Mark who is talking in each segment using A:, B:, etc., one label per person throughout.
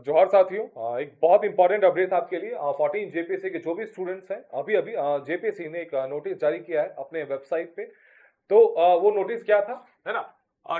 A: जोहार साथियों, एक बहुत इंपॉर्टेंट अपडेट आपके लिए। 14 जेपीएससी के जो भी स्टूडेंट्स हैं, अभी अभी जेपीएससी ने एक नोटिस जारी किया है अपने वेबसाइट पे। तो वो नोटिस क्या था, है ना,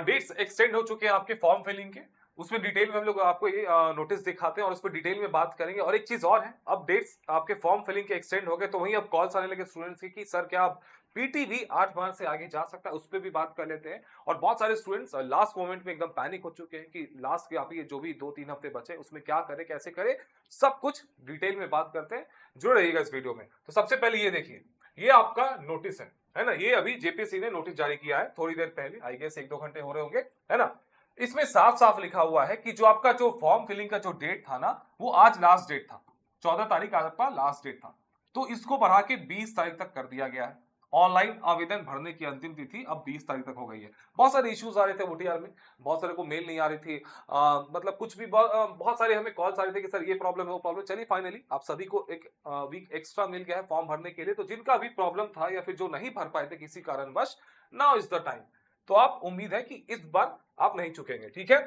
A: डेट्स एक्सटेंड हो चुके हैं आपके फॉर्म फिलिंग के। उसमें डिटेल में हम लोग आपको ये नोटिस दिखाते हैं और उस पर डिटेल में बात करेंगे। और एक चीज और है, अब डेट्स आपके फॉर्म फिलिंग के एक्सटेंड हो गए, तो वहीं अब कॉल्स आने लगे स्टूडेंट्स की कि सर क्या आप पीटीवी 8 मार्च से आगे जा सकता है, उस पर भी बात कर लेते हैं। और बहुत सारे स्टूडेंट्स लास्ट मोमेंट में एकदम पैनिक हो चुके हैं कि लास्ट के आप ये जो भी 2-3 हफ्ते बचे उसमें क्या करें, कैसे करें, सब कुछ डिटेल में बात करते हैं। जुड़े रहिएगा इस वीडियो में। तो सबसे पहले ये देखिए, ये आपका नोटिस है ना, ये अभी जेपीएससी ने नोटिस जारी किया है थोड़ी देर पहले, आई गेस 1-2 घंटे हो रहे होंगे, है ना। इसमें साफ साफ लिखा हुआ है कि जो आपका जो फॉर्म फिलिंग का जो डेट था ना, वो आज लास्ट डेट था। 14 तारीख आपका लास्ट डेट था, तो इसको बढ़ा के 20 तारीख तक कर दिया गया है। ऑनलाइन आवेदन भरने की अंतिम तिथि अब 20 तारीख तक हो गई है। बहुत सारे इश्यूज आ रहे थे ओटीआर में, बहुत सारे को मेल नहीं आ रही थी, मतलब कुछ भी बहुत सारे हमें कॉल्स आ रहे थे कि सर ये प्रॉब्लम है, वो प्रॉब्लम। चलिए फाइनली आप सभी को एक वीक एक्स्ट्रा मिल गया है फॉर्म भरने के लिए। तो जिनका भी प्रॉब्लम था या फिर जो नहीं भर पाए थे किसी कारणवश, नाउ इज द टाइम। तो आप उम्मीद है कि इस बार आप नहीं चुकेंगे, ठीक है।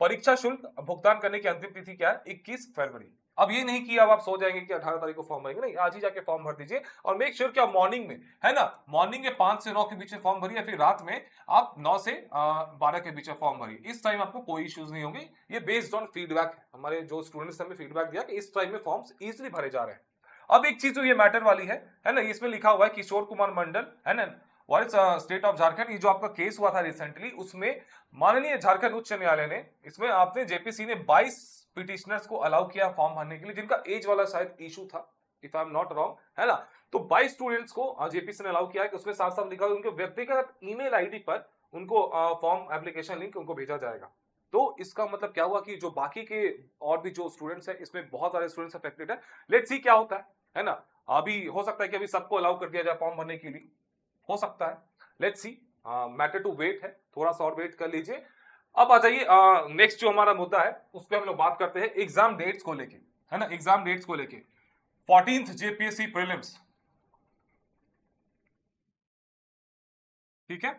A: परीक्षा शुल्क भुगतान करने की अंतिम तिथि क्या है? 21 फरवरी। अब ये नहीं कि अब आप सो जाएंगे कि 18 तारीख को फॉर्म भरेंगे, नहीं, आज ही जाके फॉर्म भर दीजिए। और मेक श्योर कि आप मॉर्निंग में, है ना, मॉर्निंग में 5 से 9 के बीच में फॉर्म भरिए, या फिर रात में आप 9 से 12 के बीच में फॉर्म भरिए। इस टाइम आपको कोई इश्यूज नहीं होंगे। ये बेस्ड ऑन फीडबैक है, हमारे जो स्टूडेंट्स हमें फीडबैक दिया कि इस टाइम में फॉर्म्स इजिली भरे जा रहे हैं। अब एक चीज जो ये मैटर वाली है ना, इसमें लिखा हुआ है किशोर कुमार मंडल, है ना, वॉइस स्टेट ऑफ झारखंड, ये जो आपका केस हुआ था रिसेंटली, उसमें माननीय झारखंड उच्च न्यायालय ने, इसमें आपने जेपीसी ने 22 पिटिशनर्स को अलाउ किया फॉर्म भरने के लिए, जिनका एज वाला शायद इशू था, if I am not wrong, है ना। तो 22 स्टूडेंट्स को जेपीसी ने अलाउ किया है कि उसमें साफ साफ लिखा है उनके व्यक्तिगत ईमेल आईडी पर उनको फॉर्म एप्लीकेशन लिंक उनको भेजा जाएगा। तो इसका मतलब क्या हुआ कि जो बाकी के और भी जो स्टूडेंट्स हैं, इसमें बहुत सारे स्टूडेंट्स अफेक्टेड है। लेट्स सी क्या होता है ना। अभी हो सकता है कि अभी सबको अलाउ कर दिया जाए फॉर्म भरने के लिए, हो सकता है। Let's see, matter to wait है, थोड़ा सा और वेट कर लीजिए। अब आ जाइए नेक्स्ट जो हमारा मुद्दा है, उस पर हम लोग बात करते हैं एग्जाम डेट्स को लेके, है ना। एग्जाम डेट्स को लेके 14th जेपीएससी प्रीलिम्स, ठीक है,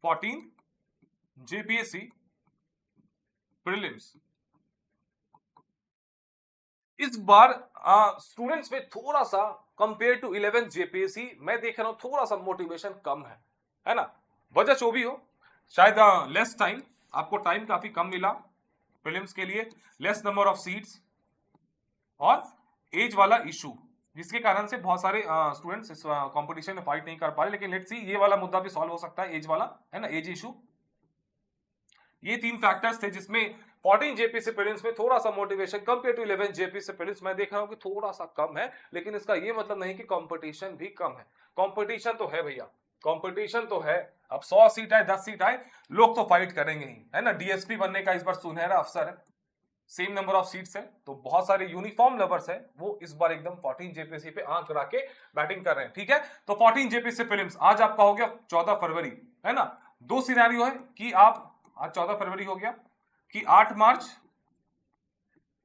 A: 14 जेपीएससी प्रीलिम्स। इस बार स्टूडेंट्स में थोड़ा सा कंपेयर टू 11 जेपीएससी मैं देख रहा हूं थोड़ा सा मोटिवेशन कम है ना। वजह जो भी हो, शायद लेस टाइम, आपको टाइम काफी कम मिला प्रीलिम्स के लिए, लेस नंबर ऑफ सीट्स और एज वाला इशू, जिसके कारण से बहुत सारे स्टूडेंट्स इस कंपटीशन में फाइट नहीं कर पा रहे। लेकिन लेट्स सी, ये वाला मुद्दा भी सॉल्व हो सकता है, एज वाला, है ना, एज इशू। ये 3 फैक्टर्स थे जिसमें 14 जेपीसी प्रीलिम्स में थोड़ा सा motivation compare to 11 JPC prelims मैं देख रहा हूं कि थोड़ा सा कम है। लेकिन इसका ये मतलब नहीं कि कंपटीशन भी कम है। कंपटीशन तो है भैया, कंपटीशन तो है। अब 100 सीट आए, 10 सीट आए, लोग तो फाइट करेंगे ही, है ना। डीएसपी बनने का इस बार सुनहरा अवसर है, सेम नंबर ऑफ सीट्स है, तो बहुत सारे यूनिफॉर्म लवर्स है, वो इस बार एकदम 14 जेपीसी पे आंख रख के बैटिंग कर रहे हैं, ठीक है। तो 14 जेपीसी प्रीलिम्स आज आपका हो गया 14 फरवरी, है ना। दो सिनेरियो है कि आप, आज 14 फरवरी हो गया, कि 8 मार्च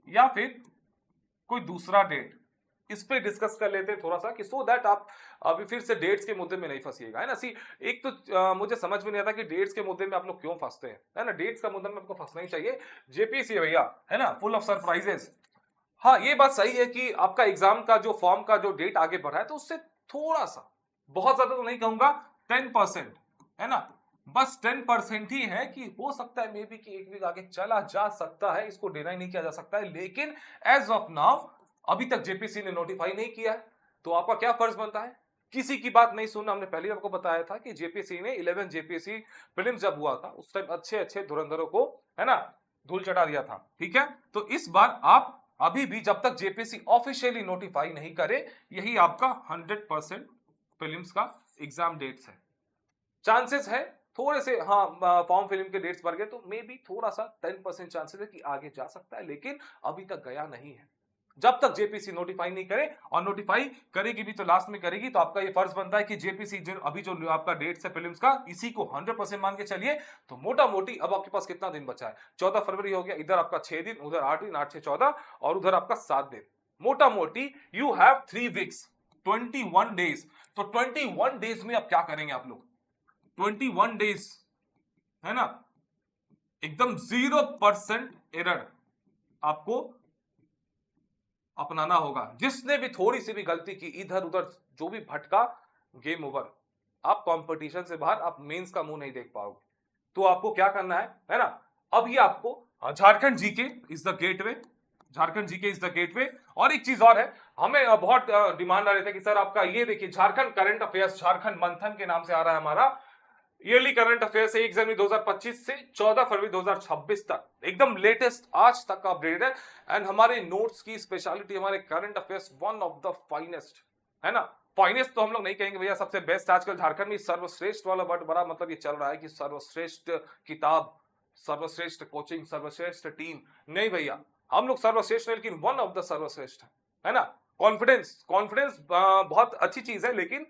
A: या फिर कोई दूसरा डेट, इस पे डिस्कस कर लेते हैं थोड़ा सा, कि सो दैट आप अभी फिर से डेट्स के मुद्दे में नहीं फंसिएगा, है ना। सी, एक तो मुझे समझ में नहीं आता कि डेट्स के मुद्दे में आप लोग क्यों फंसते हैं, है ना। डेट्स का मुद्दा में आपको फंसना ही चाहिए। जेपीसी है भैया, है ना, फुल ऑफ सरप्राइजेस। हाँ, ये बात सही है कि आपका एग्जाम का जो फॉर्म का जो डेट आगे बढ़ा है, तो उससे थोड़ा सा, बहुत ज्यादा तो नहीं कहूंगा, 10%, है ना, बस 10% ही है कि हो सकता है मे बी कि एक वीक आगे चला जा सकता है, इसको डिनाई नहीं किया जा सकता है। लेकिन एज ऑफ नाउ अभी तक जेपीसी ने नोटिफाई नहीं किया है, तो आपका क्या फर्ज बनता है? किसी की बात नहीं सुनना। हमने पहले आपको बताया था कि जेपीसी ने 11 जेपीसी प्रीलिम्स जब हुआ था, उस टाइम अच्छे अच्छे धुरंधरों को, है ना, धूल चटा दिया था, ठीक है। तो इस बार आप अभी भी, जब तक जेपीसी ऑफिशियली नोटिफाई नहीं करे, यही आपका 100% प्रीलिम्स का एग्जाम डेट्स है। चांसेस है थोड़े से, हाँ, फॉर्म फिलिंग के डेट्स बढ़ गए तो मे बी थोड़ा सा 10% चांसेस है कि आगे जा सकता है, लेकिन अभी तक गया नहीं है। जब तक जेपीसी नोटिफाई नहीं करे, और नोटिफाई करेगी भी तो लास्ट में करेगी, तो आपका ये फर्ज बनता है कि जेपीसी जो अभी जो आपका डेट्स है प्रीलिम्स का, इसी को 100% मान के चलिए। तो मोटा मोटी अब आपके पास कितना दिन बचा है? 14 फरवरी हो गया, इधर आपका 6 दिन, उधर 8 दिन, 8 से 14, और उधर आपका 7 दिन। मोटा मोटी यू हैव 3 वीक्स, 21 डेज। तो 21 डेज में अब क्या करेंगे आप लोग? 21 डेज, है ना, एकदम 0% एरर आपको अपनाना होगा। जिसने भी थोड़ी सी भी गलती की, इधर उधर जो भी भटका, गेम ओवर। आप कंपटीशन से बाहर, आप मेंस का मुंह नहीं देख पाओगे। तो आपको क्या करना है ना, अब ये आपको Jharkhand GK is the gateway, Jharkhand GK is the gateway. और एक चीज और है, हमें बहुत डिमांड आ रही थी कि सर आपका ये देखिए झारखंड करंट अफेयर्स, झारखंड मंथन के नाम से आ रहा है हमारा ईयरली करंट अफेयर्स 1 जनवरी 2025 से 14 फरवरी 2026 तक, एकदम लेटेस्ट आज तक का अपडेट है। एंड हमारे नोट्स की स्पेशलिटी, हमारे current affairs one of the finest, है ना। फाइनेस्ट तो हम लोग नहीं कहेंगे भैया, सबसे बेस्ट आजकल झारखंड में सर्वश्रेष्ठ वाला वर्ड बड़ा मतलब ये चल रहा है कि सर्वश्रेष्ठ किताब, सर्वश्रेष्ठ कोचिंग, सर्वश्रेष्ठ टीम, नहीं भैया, हम लोग सर्वश्रेष्ठ नहीं, लेकिन वन ऑफ द सर्वश्रेष्ठ है ना। कॉन्फिडेंस, कॉन्फिडेंस बहुत अच्छी चीज है, लेकिन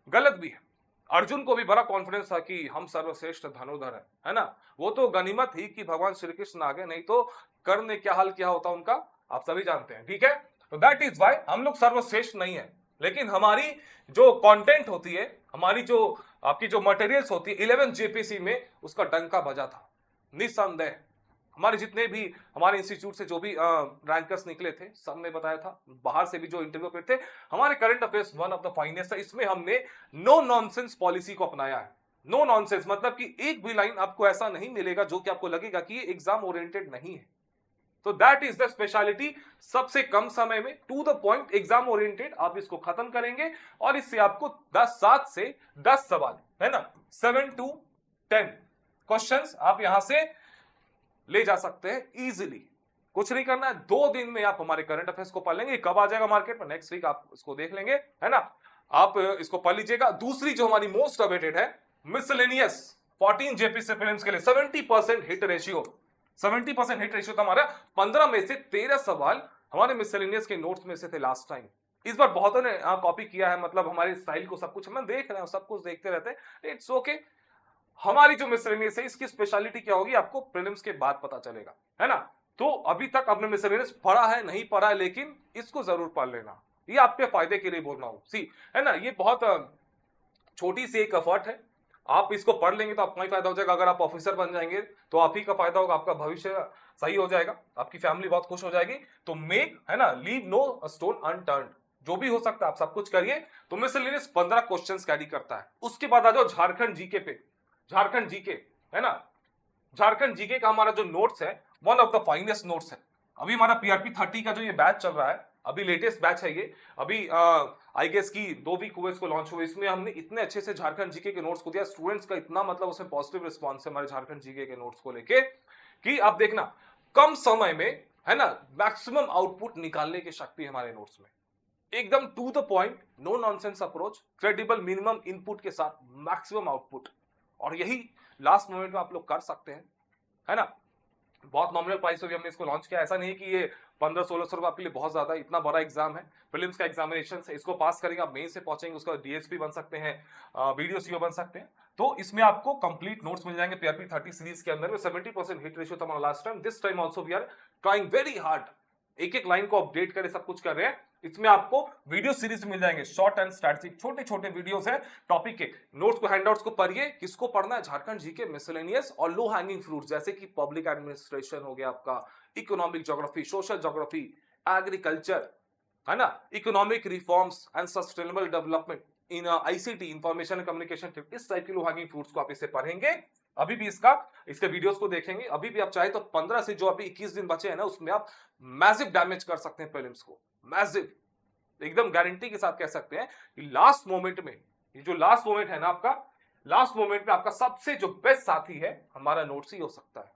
A: गलत भी है। अर्जुन को भी बड़ा कॉन्फिडेंस था कि हम सर्वश्रेष्ठ धनुर्धर है ना। वो तो गनीमत ही कि भगवान श्री कृष्ण आ गए, नहीं तो कर्ण ने क्या हाल किया होता उनका, आप सभी जानते हैं, ठीक है। तो दैट इज वाई हम लोग सर्वश्रेष्ठ नहीं है, लेकिन हमारी जो कंटेंट होती है, हमारी जो आपकी जो मटेरियल्स होती है 11 जेपीसी में, उसका डंका बजा था निस्संदेह। हमारे जितने भी हमारे इंस्टीट्यूट से जो भी रैंकर्स निकले थे, सब ने बताया था, बाहर से भी जो इंटरव्यू पे थे, हमारे current affairs one of the finest है। इसमें हमने नो नॉनसेंस पॉलिसी को अपनाया है। नो नॉनसेंस मतलब कि एक भी लाइन आपको ऐसा नहीं मिलेगा जो कि आपको लगेगा कि ये एग्जाम ओरिएंटेड नहीं है। तो दैट इज द स्पेशलिटी, सबसे कम समय में to the point, exam oriented, आप इसको खत्म करेंगे और इससे आपको 7 से 10 सवाल, है ना, 7 to 10 क्वेश्चंस आप यहां से ले जा सकते हैं इजीली। कुछ नहीं करना है, 2 दिन में आप हमारे करंट अफेयर्स को पढ़ लेंगे। कब आ जाएगा मार्केट में, नेक्स्ट वीक आप इसको देख लेंगे, है ना। आप इसको पढ़ लीजिएगा। दूसरी जो हमारी मोस्ट अवेटेड है, मिसलेनियस 14 जेपीसी प्रीलिम्स के लिए 70% हिट रेशियो, 70% हिट रेशियो था हमारा। 15 में से 13 सवाल हमारे मिसलेनियस के नोट्स में से थे लास्ट टाइम। इस बार बहुतों ने कॉपी किया है, मतलब हमारे स्टाइल को सब कुछ हम देख रहे हैं, सब कुछ देखते रहते हैं, इट्स ओके। हमारी जो मिसलेनियस है, इसकी स्पेशलिटी क्या होगी आपको प्रीलिम्स के बाद पता चलेगा, है ना। तो अभी तक आपने मिसलेनियस पढ़ा है नहीं पढ़ा है, लेकिन इसको जरूर पढ़ लेना, ये आपके फायदे के लिए बोल रहा हूं, सी, है ना। ये बहुत छोटी सी एक एफर्ट है, आप इसको पढ़ लेंगे तो आपका ही फायदा हो जाएगा। अगर आप ऑफिसर बन जाएंगे तो आप ही का फायदा होगा, आपका भविष्य सही हो जाएगा, आपकी फैमिली बहुत खुश हो जाएगी। तो मेक, है ना, लीव नो स्टोन अनटर्न्ड, जो भी हो सकता है आप सब कुछ करिए। तो मिसलेनियस 15 क्वेश्चंस कैरी करता है। उसके बाद आ जाओ झारखंड जीके पे। झारखंड जीके, है ना, झारखंड जीके का हमारा जो नोट्स है, one of the finest notes है। अभी हमारा पीआरपी 30 का जो ये बैच चल रहा है, अभी लेटेस्ट बैच है ये, अभी आई गेस की 2 वीक हुए इसको लॉन्च हुए। इसमें हमने इतने अच्छे से झारखंड जीके के नोट्स को दिया, स्टूडेंट्स का इतना मतलब उसमें पॉजिटिव रिस्पॉन्स है हमारे झारखंड जीके के नोट्स को लेके, कि आप देखना कम समय में, है ना, मैक्सिमम आउटपुट निकालने की शक्ति हमारे नोट्स में, एकदम to the point, no nonsense approach, credible minimum input के साथ मैक्सिमम आउटपुट। और यही लास्ट मोमेंट में आप लोग कर सकते हैं, है ना। बहुत नॉमिनल प्राइस पे भी हमने इसको लॉन्च किया। ऐसा नहीं है कि ये 1500-1600 रुपए आपके लिए बहुत ज्यादा, इतना बड़ा एग्जाम है, प्रीलिम्स का एग्जामिनेशन है, इसको पास करेंगे आप मेन से पहुंचेंगे, उसका डीएसपी बन सकते हैं, वीडियो सीओ बन सकते हैं। तो इसमें आपको कंप्लीट नोट्स मिल जाएंगे पीआरपी 30 सीरीज के अंदर में। 70% हिट रेशियो था हमारा last time, this time also we are trying very hard, एक एक लाइन को अपडेट करें, सब कुछ कर रहे हैं। इसमें आपको वीडियो सीरीज मिल जाएंगे, शॉर्ट एंड स्ट्रैटेजिक, छोटे छोटे वीडियोस हैं टॉपिक के। नोट्स को, हैंडआउट्स को पढ़िए। किसको पढ़ना है, झारखंड जीके, मिसलेनियस और लो हैंगिंग फ्रूट, जैसे कि पब्लिक एडमिनिस्ट्रेशन हो गया आपका, economic geography, social geography, agriculture, है ना, economic reforms and sustainable development in ICT, information and communication, इस टाइप के लो हैंगिंग फ्रूट्स को आप इसे पढ़ेंगे। अभी भी इसके वीडियोस को देखेंगे। अभी भी आप चाहे तो 15 से जो अभी 21 दिन बचे हैं ना, उसमें आप मैसिव डैमेज कर सकते हैं प्रीलिम्स को, मैसिव, एकदम गारंटी के साथ कह सकते हैं कि लास्ट मोमेंट में, ये जो लास्ट मोमेंट है ना आपका, लास्ट मोमेंट में आपका सबसे जो बेस्ट साथी है हमारा नोट्स ही हो सकता है।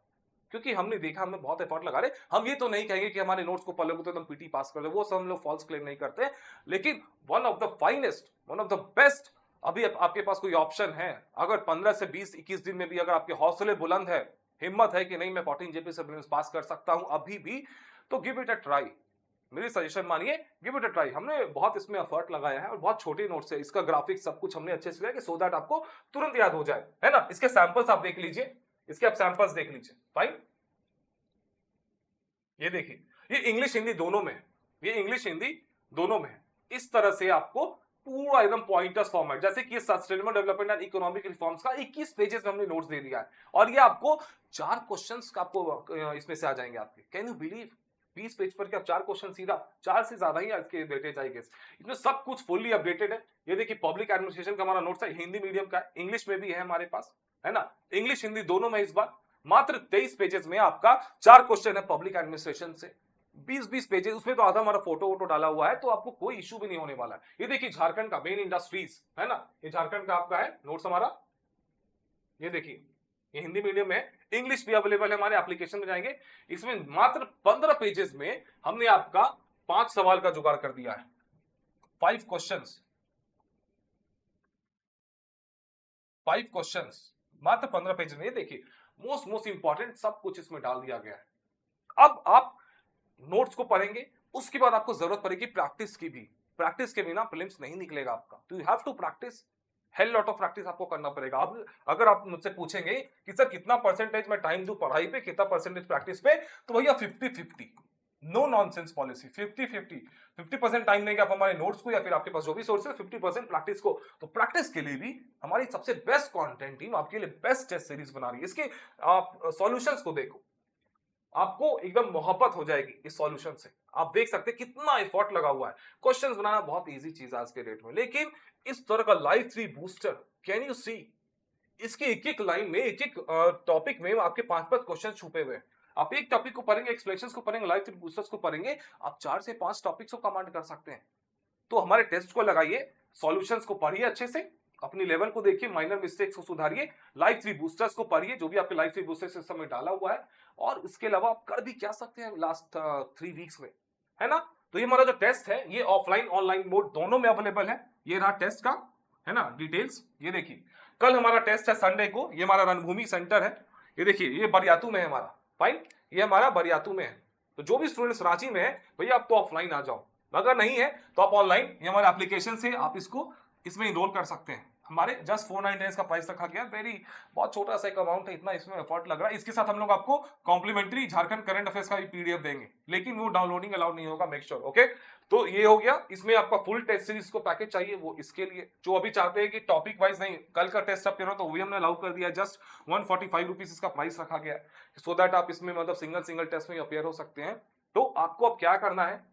A: क्योंकि हमने देखा, हमने बहुत एफर्ट लगा रहे। हम ये तो नहीं कहेंगे कि हमारे नोट्स को पढ़ लोगे तो एकदम पीटी पास कर दे, वो सब हम लोग फॉल्स क्लेम नहीं करते, लेकिन one of the finest, one of the best. अभी आपके पास कोई ऑप्शन है, अगर 15 से 20-21 दिन में भी अगर आपके हौसले बुलंद है, हिम्मत है कि नहीं मैं 14 जेपी से पास कर सकता हूं अभी भी, तो गिव इट अ ट्राई। मेरी सजेशन मानिए, गिव इट अ ट्राई। हमने बहुत इसमें एफर्ट लगाया है और बहुत छोटे नोट्स है, इसका ग्राफिक्स सब कुछ हमने अच्छे से लिया कि सो दैट आपको तुरंत याद हो जाए, है ना। इसके सैंपल्स आप देख लीजिए, इसके आप सैंपल्स देख लीजिए, फाइन। ये देखिए, ये इंग्लिश हिंदी दोनों में है, ये इंग्लिश हिंदी दोनों में है। इस तरह से आपको पूरा एकदम पॉइंटर्स फॉर्मेट, जैसे कि sustainable development and economic reforms का 21 पेजेस में हमने नोट्स दे दिया है, और ये आपको 4 क्वेश्चंस का आपको इसमें से आ जाएंगे आपके। कैन यू बिलीव, 20 पेज पर क्या 4 क्वेश्चन सीधा, 4 से ज्यादा ही इसके वेटेज आई गेस। इसमें सब कुछ फुल्ली अपडेटेड है। ये देखिए पब्लिक एडमिनिस्ट्रेशन का हमारा नोट्स है, हिंदी मीडियम का है, इंग्लिश में भी है हमारे पास, है ना, इंग्लिश हिंदी दोनों में। इस बार मात्र 23 पेजेस में आपका 4 क्वेश्चन है पब्लिक एडमिनिस्ट्रेशन से, 20-20 पेजेस, उसमें तो आधा हमारा फोटो वोटो डाला हुआ है, तो आपको कोई इश्यू भी नहीं होने वाला है। ये देखिए झारखंड का मेन इंडस्ट्रीज, है ना, ये झारखंड का आपका है नोट्स हमारा। ये देखिए ये हिंदी मीडियम में, इंग्लिश भी अवेलेबल है, हमारे एप्लीकेशन में जाएंगे। इसमें मात्र 15 पेजेस में हमने आपका 5 सवाल का जुगाड़ कर दिया है, 5 क्वेश्चंस, 5 क्वेश्चंस मात्र 15 पेज में। ये देखिए मोस्ट इंपॉर्टेंट सब कुछ इसमें डाल दिया गया है। अब आप नोट्स को पढ़ेंगे, उसके बाद आपको जरूरत पड़ेगी प्रैक्टिस की भी। प्रैक्टिस के बिना प्रीलिम्स नहीं निकलेगा आपका, तो you have to practice, hell lot of practice आपको करना पड़ेगा। अब अगर आप मुझसे पूछेंगे कि सर कितना परसेंटेज मैं टाइम दूं पढ़ाई पे, कितना परसेंटेज प्रैक्टिस पे, तो भैया 50-50, नो नॉनसेंस पॉलिसी, 50-50, 50% टाइम देंगे आप हमारे नोट्स को या फिर आपके पास जो भी सोर्स है, 50% प्रैक्टिस को। तो प्रैक्टिस के लिए भी हमारी सबसे बेस्ट कंटेंट टीम आपके लिए बेस्ट टेस्ट सीरीज बना रही है। इसके आप सॉल्यूशंस को देखो, आपको एकदम मोहब्बत हो जाएगी इस सॉल्यूशन से। आप देख सकते हैं कितना एफर्ट लगा हुआ है। क्वेश्चंस बनाना बहुत इजी चीज है आज के डेट में, लेकिन इस तरह का live 3 booster, can you see, इसके एक एक लाइन में, एक एक टॉपिक में आपके 5-5 क्वेश्चन छुपे हुए हैं। आप एक टॉपिक को पढ़ेंगे, एक्सप्लेनेशंस को पढ़ेंगे, लाइव 3 बूस्टर्स को पढ़ेंगे, आप 4 से 5 टॉपिक्स को कमांड कर सकते हैं। तो हमारे टेस्ट को लगाइए, सॉल्यूशंस को पढ़िए अच्छे से, अपनी लेवल को देखिए, माइनर मिस्टेक्स को सुधारिए, लाइव 3 बूस्टर्स को पढ़िए जो भी आपके लाइव 3 बूस्टर सिस्टम में डाला हुआ है, और इसके अलावा आप कर भी क्या सकते हैं लास्ट 3 वीक्स में, है ना। तो ये हमारा जो टेस्ट है ये ऑफलाइन ऑनलाइन मोड दोनों में अवेलेबल है। ये रहा टेस्ट का, है ना, डिटेल्स। ये देखिए कल हमारा टेस्ट है संडे को, ये हमारा रणभूमि सेंटर है। ये देखिए ये बरियातू में है हमारा, फाइन, ये हमारा बरियातू में है। तो जो भी स्टूडेंट्स रांची में है भैया आप तो ऑफलाइन आ जाओ, अगर नहीं है तो आप ऑनलाइन, ये हमारे एप्लीकेशन से आप इसको इसमें इनरोल कर सकते हैं। हमारे जस्ट 499 का प्राइस रखा गया, वेरी बहुत छोटा सा एक अमाउंट है, इतना इसमें एफर्ट लग रहा है। इसके साथ हम लोग आपको कॉम्प्लीमेंट्री झारखंड करंट अफेयर्स का भी पीडीएफ देंगे, लेकिन वो डाउनलोडिंग अलाउड नहीं होगा, मेक श्योर, ओके। तो ये हो गया, इसमें आपका फुल टेस्ट सीरीज को पैकेज चाहिए वो इसके लिए, जो अभी चाहते हैं कि टॉपिक वाइज नहीं कल का टेस्ट आप करो, तो वही हमने अलाउ कर दिया, जस्ट 145 रुपीज इसका प्राइस रखा गया है, सो दैट आप इसमें मतलब सिंगल टेस्ट में अपेयर हो सकते हैं। तो आपको अब क्या करना है,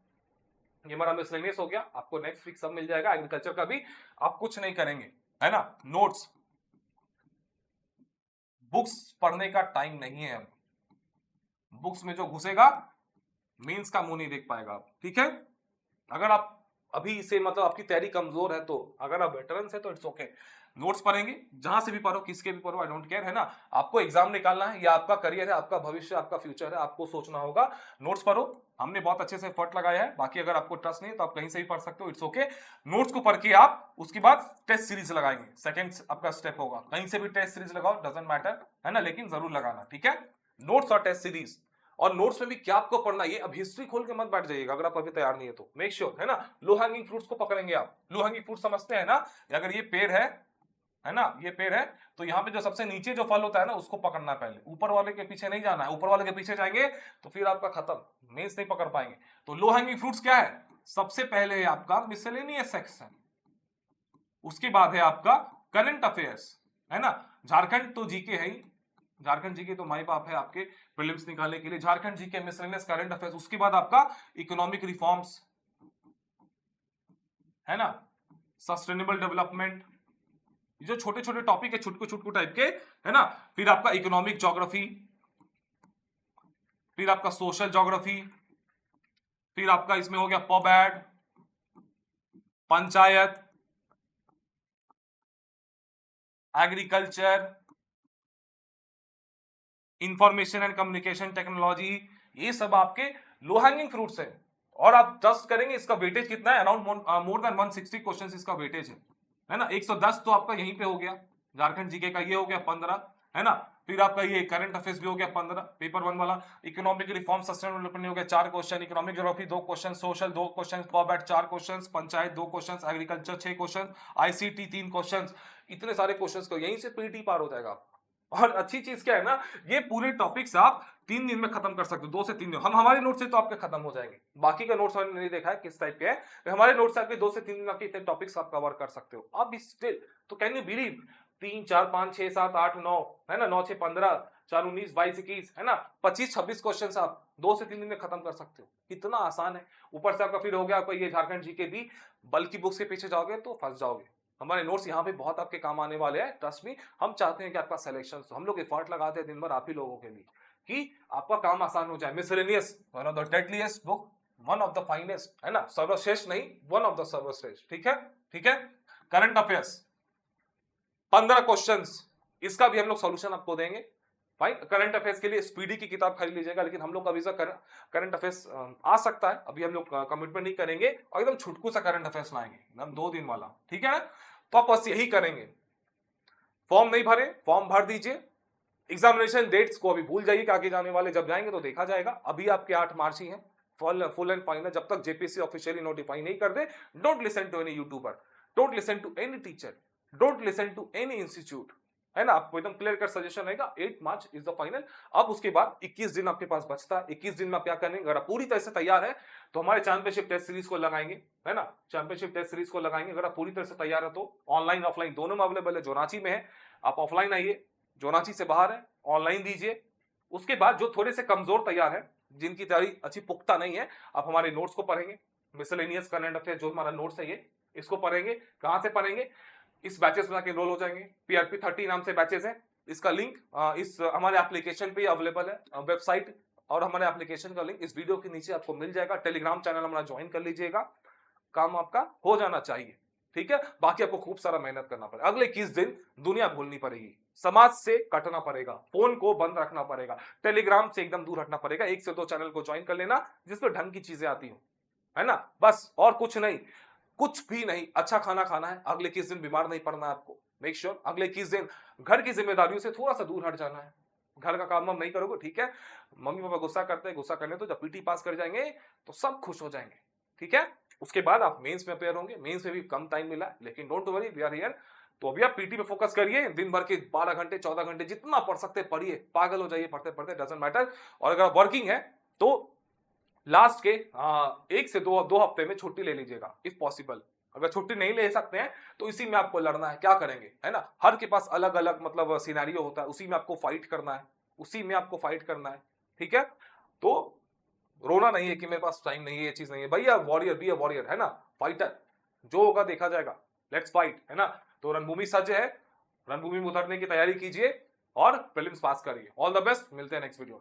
A: ये हमारा मिसलेनियस हो गया, आपको नेक्स्ट वीक सब मिल जाएगा, एग्रीकल्चर का भी आप कुछ नहीं करेंगे, है ना। नोट्स, बुक्स पढ़ने का टाइम नहीं है, अब बुक्स में जो घुसेगा मींस का मुंह नहीं देख पाएगा आप, ठीक है। अगर आप अभी से मतलब आपकी तैयारी कमजोर है, तो अगर आप वेटरन है तो इट्स ओके, नोट्स पढ़ेंगे, जहां से भी पढ़ो, किसके भी पढ़ो, आई डोंट केयर, है ना। आपको एग्जाम निकालना है, ये आपका करियर है, आपका भविष्य, आपका फ्यूचर है, आपको सोचना होगा। नोट्स पढ़ो, हमने बहुत अच्छे से एफर्ट लगाया है, बाकी अगर आपको ट्रस्ट नहीं है तो आप कहीं से भी पढ़ सकते हो, इट्स ओके। नोट्स को पढ़ के आप उसके बाद टेस्ट सीरीज लगाएंगे, सेकंड आपका स्टेप होगा, कहीं से भी टेस्ट सीरीज लगाओ, डजंट मैटर, है ना, लेकिन जरूर लगाना, ठीक है। नोट्स और टेस्ट सीरीज, और नोट्स में भी क्या आपको पढ़ना, ये अब हिस्ट्री खोल के मत बैठ जाइएगा अगर आप अभी तैयार नहीं है तो, मेक श्योर, है ना। लो हैंगिंग फ्रूट्स को पकड़ेंगे आप, लो हैंगिंग फ्रूट समझते हैं ना, अगर ये पेड़ है ना, ये पेड़ है, तो यहाँ पे जो सबसे नीचे जो फल होता है ना उसको पकड़ना है पहले, ऊपर वाले के पीछे नहीं जाना है, ऊपर वाले के पीछे जाएंगे तो फिर आपका खत्म, मेंस नहीं पकड़ पाएंगे। तो लो हैंगिंग फ्रूट्स क्या है, सबसे पहले है आपका मिसलेनियस सेक्शन, उसके बाद है आपका करंट अफेयर्स, है ना। झारखंड तो जीके है ही, झारखंड जीके तो माई बाप है आपके प्रीलिम्स निकालने के लिए, Jharkhand GK, miscellaneous, current affairs, उसके बाद आपका इकोनॉमिक रिफॉर्म्स, है ना, सस्टेनेबल डेवलपमेंट, जो छोटे छोटे टॉपिक है छुटकू टाइप के, है ना। फिर आपका इकोनॉमिक ज्योग्राफी, फिर आपका सोशल ज्योग्राफी, फिर आपका इसमें हो गया pub ad, panchayat, agriculture, information and communication technology, ये सब आपके लो हैंगिंग फ्रूट्स है। और आप ट्रस्ट करेंगे इसका वेटेज कितना है, अराउंड मोर देन 160 क्वेश्चंस इसका वेटेज है ना। 110 तो आपका यहीं पे हो गया, झारखंड जीके का ये हो गया 15, है ना। फिर आपका ये करंट अफेयर्स भी हो गया 15, पेपर 1 वाला, इकोनॉमिक रिफॉर्म सस्टेनेबल डेवलपमेंट हो गया 4 question, economic geography 2 question, social 2 question, poverty 4 question, panchayat 2 question, agriculture 6 question, ICT 3 question, इतने सारे क्वेश्चंस को यहीं से पीटी पार हो जाएगा। और अच्छी चीज क्या है ना, ये पूरे टॉपिक्स आप 3 दिन में खत्म कर सकते हो, 2 से 3 दिन। हम हमारे नोट से तो आपके खत्म हो जाएंगे, बाकी का नोट्स हमने नहीं देखा है किस टाइप के है, तो हमारे नोट से आपके 2 से 3 दिन आपके इतने टॉपिक्स आप कवर कर सकते हो। अब स्टिल तो कैन यू बिलीव 3 4 5 6 7 8 9, है ना, 9 6 15, 4 19 22 21, है ना, 25 26 क्वेश्चन आप 2 से 3 दिन में खत्म कर सकते हो। कितना आसान है। ऊपर से आपका फिर हो गया आपका ये झारखंड जीके भी, बल्कि बुक्स के पीछे जाओगे तो फंस जाओगे। हमारे नोट्स यहाँ पे बहुत आपके काम आने वाले हैं, ट्रस्ट मी। हम चाहते हैं कि आपका सिलेक्शन, हम लोग एफर्ट लगाते हैं दिन भर आप ही लोगों के लिए कि आपका काम आसान हो जाए। Miscellaneous, one of the deadliest book, one of the finest, है ना, सर्वश्रेष्ठ नहीं, वन ऑफ द सर्वश्रेष्ठ। ठीक है, ठीक है। करंट अफेयर्स 15 क्वेश्चंस, इसका भी हम लोग सॉल्यूशन आपको देंगे। फाइन। करंट अफेयर्स के लिए स्पीडी की किताब खरीद लीजिएगा, लेकिन हम लोग अभी से करंट अफेयर्स आ सकता है, अभी हम लोग कमिटमेंट नहीं करेंगे और एकदम छुटकू सा करंट अफेयर्स लाएंगे, एकदम 2 दिन वाला। ठीक है, तो आप बस यही करेंगे। फॉर्म नहीं भरे, फॉर्म भर दीजिए। एग्जामिनेशन डेट्स को अभी भूल जाइए कि आगे जाने वाले जब जाएंगे तो देखा जाएगा। अभी आपके 8 मार्च ही है, फुल एंड फाइनल। जब तक जेपीएससी ऑफिशियली नोटिफाई नहीं कर दे, don't listen to any YouTuber, don't listen to any teacher, don't listen to any institute, है ना। आपको एकदम क्लियर कट सजेशन रहेगा, 8 मार्च इज द फाइनल। अब उसके बाद 21 दिन आपके पास बचता है। 21 दिन में आप क्या करेंगे, अगर आप पूरी तरह से तैयार है तो हमारे चैंपियनशिप टेस्ट सीरीज को लगाएंगे, है ना, चैंपियनशिप टेस्ट सीरीज को लगाएंगे। अगर आप पूरी तरह से तैयार है तो ऑनलाइन ऑफलाइन दोनों में अवेलेबल है। जो रांची में है आप ऑफलाइन आइए, जो रांची से बाहर है ऑनलाइन दीजिए। उसके बाद जो थोड़े से कमजोर तैयार है, जिनकी तैयारी अच्छी पुख्ता नहीं है, आप हमारे नोट्स को पढ़ेंगे। मिसलेनियस करंट अफेयर जो हमारा नोट्स है ये, इसको पढ़ेंगे। कहां से पढ़ेंगे, इस बैचेस में आके एनरोल हो जाएंगे। पीआरपी 30 नाम से बैचेस है, इसका लिंक इस हमारे एप्लीकेशन पे अवेलेबल है, वेबसाइट और हमारे एप्लीकेशन का लिंक इस वीडियो के नीचे आपको मिल जाएगा। टेलीग्राम चैनल हमारा ज्वाइन कर लीजिएगा, काम आपका हो जाना चाहिए। ठीक है, बाकी आपको खूब सारा मेहनत करना पड़ेगा। अगले 21 दिन दुनिया भूलनी पड़ेगी, समाज से कटना पड़ेगा, फोन को बंद रखना पड़ेगा, टेलीग्राम से एकदम दूर हटना पड़ेगा। 1 से 2 चैनल को ज्वाइन कर लेना जिसमें ढंग की चीजें आती हो, है ना, बस और कुछ नहीं, कुछ भी नहीं। अच्छा खाना खाना है, अगले 21 दिन बीमार नहीं पड़ना है आपको। मेक श्योर अगले 21 दिन घर की जिम्मेदारियों से थोड़ा सा दूर हट जाना है। घर का काम हम नहीं करोगे, ठीक है। मम्मी पापा गुस्सा करते हैं, गुस्सा करने तो जब पीटी पास कर जाएंगे तो सब खुश हो जाएंगे। ठीक है, उसके बाद आप मेंस में अपेयर होंगे। मेंस में भी कम टाइम मिला है, लेकिन don't worry, we are here. तो अभी आप पीटी पे फोकस करिए, दिन भर के 12 घंटे 14 घंटे जितना पढ़ सकते पढ़िए, पागल हो जाइए पढ़ते पढ़ते, डजंट मैटर। और अगर आप वर्किंग है तो लास्ट के 1 से 2 हफ्ते में छुट्टी ले लीजिएगा इफ पॉसिबल। अगर छुट्टी नहीं ले सकते हैं तो इसी में आपको लड़ना है। क्या करेंगे, है ना, हर के पास अलग अलग मतलब सिनेरियो होता है, उसी में आपको फाइट करना है, उसी में आपको फाइट करना है। ठीक है, तो रोना नहीं है कि मेरे पास टाइम नहीं है, ये चीज नहीं है भैया। वॉरियर, बी अ वॉरियर, है ना, फाइटर। जो होगा देखा जाएगा, लेट्स फाइट, है ना। तो रणभूमि सज्ज है, रणभूमि में उतरने की तैयारी कीजिए और प्रीलिम्स पास करिए। ऑल द बेस्ट, मिलते हैं नेक्स्ट वीडियो में।